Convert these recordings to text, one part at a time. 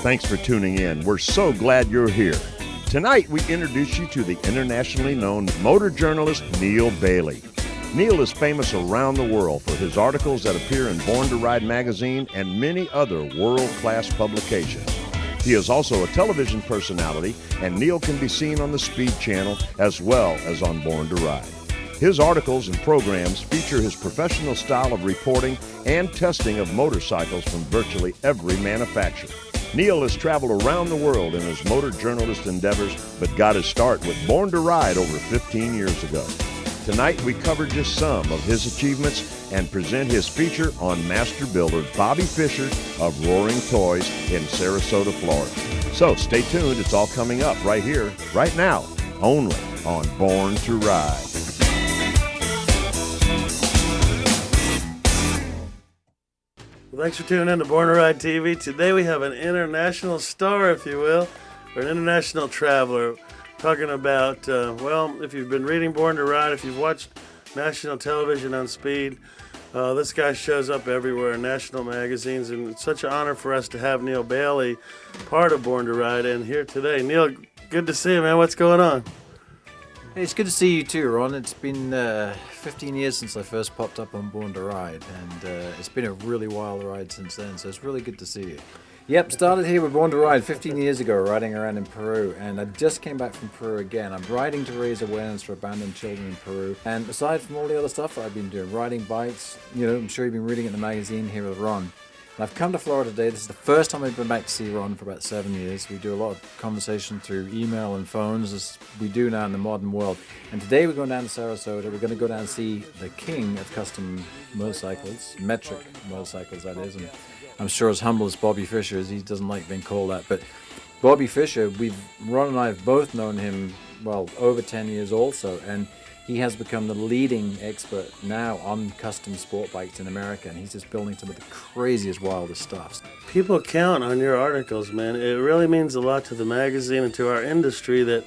Thanks for tuning in. We're so glad you're here. Tonight, we introduce you to the internationally known motor journalist Neale Bayle. Neale is famous around the world for his articles that appear in Born to Ride magazine and many other world-class publications. He is also a television personality, and Neale can be seen on the Speed Channel as well as on Born to Ride. His articles and programs feature his professional style of reporting and testing of motorcycles from virtually every manufacturer. Neale has traveled around the world in his motor journalist endeavors, but got his start with Born to Ride over 15 years ago. Tonight, we cover just some of his achievements and present his feature on master builder Bobby Fischer of Roaring Toys in Sarasota, Florida. So stay tuned. It's all coming up right here, right now, only on Born to Ride. Thanks for tuning in to Born to Ride TV. Today we have an international star, if you will, or an international traveler, talking about, if you've been reading Born to Ride, if you've watched national television on Speed, this guy shows up everywhere in national magazines, and it's such an honor for us to have Neale Bayle, part of Born to Ride, and here today. Neale, good to see you, man. What's going on? Hey, it's good to see you too, Ron. It's been 15 years since I first popped up on Born to Ride, and it's been a really wild ride since then, so it's really good to see you. Yep, started here with Born to Ride 15 years ago, riding around in Peru, and I just came back from Peru again. I'm riding to raise awareness for abandoned children in Peru, and aside from all the other stuff that I've been doing, riding bikes, I'm sure you've been reading it in the magazine here with Ron. And I've come to Florida today. This is the first time I've been back to see Ron for about 7 years. We do a lot of conversation through email and phones, as we do now in the modern world. And today we're going down to Sarasota. We're going to go down and see the king of custom motorcycles, metric motorcycles, that is. And I'm sure as humble as Bobby Fischer is, he doesn't like being called that. But Bobby Fischer, Ron and I have both known him, over 10 years also. And he has become the leading expert now on custom sport bikes in America, and he's just building some of the craziest, wildest stuff. People count on your articles, man. It really means a lot to the magazine and to our industry that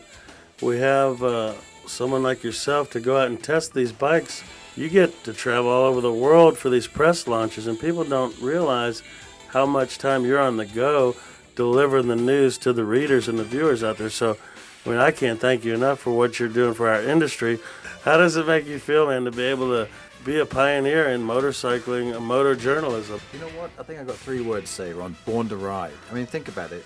we have someone like yourself to go out and test these bikes. You get to travel all over the world for these press launches, and people don't realize how much time you're on the go delivering the news to the readers and the viewers out there. So, I can't thank you enough for what you're doing for our industry. How does it make you feel, man, to be able to be a pioneer in motorcycling, motor journalism? You know what? I think I've got 3 words to say, Ron. Born to Ride. I mean, think about it.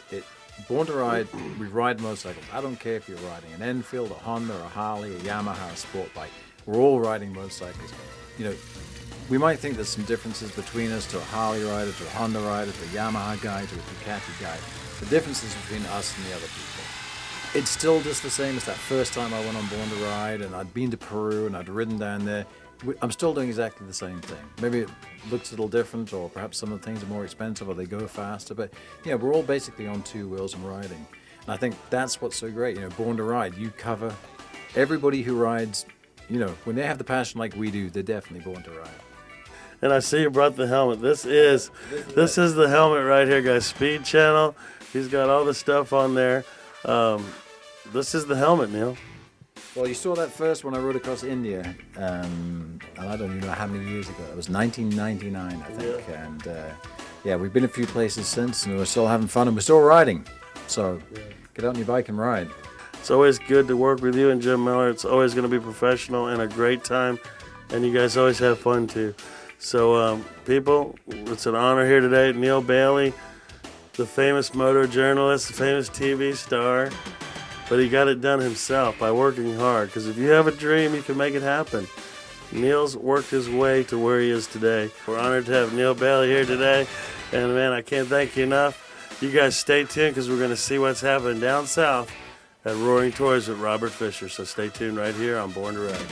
Born to Ride, we ride motorcycles. I don't care if you're riding an Enfield, a Honda, a Harley, a Yamaha, a sport bike. We're all riding motorcycles. We might think there's some differences between us, to a Harley rider, to a Honda rider, to a Yamaha guy, to a Ducati guy. The differences between us and the other people. It's still just the same as that first time I went on Born to Ride, and I'd been to Peru and I'd ridden down there. I'm still doing exactly the same thing. Maybe it looks a little different, or perhaps some of the things are more expensive, or they go faster, but we're all basically on 2 wheels and riding. And I think that's what's so great. Born to Ride, you cover everybody who rides. When they have the passion like we do, they're definitely born to ride. And I see you brought the helmet. This is the helmet right here, guys. Speed Channel. He's got all the stuff on there. This is the helmet, Neale. Well, you saw that first when I rode across India, and I don't even know how many years ago. It was 1999, I think. Yeah. And we've been a few places since, and we're still having fun, and we're still riding. So get out on your bike and ride. It's always good to work with you and Jim Miller. It's always going to be professional and a great time, and you guys always have fun too. So, people, it's an honor here today. Neale Bayle, the famous motor journalist, the famous TV star, but he got it done himself by working hard, because if you have a dream, you can make it happen. Neale's worked his way to where he is today. We're honored to have Neale Bayle here today, and man, I can't thank you enough. You guys stay tuned, because we're going to see what's happening down south at Roaring Toys with Robert Fischer. So stay tuned right here on Born to Ride.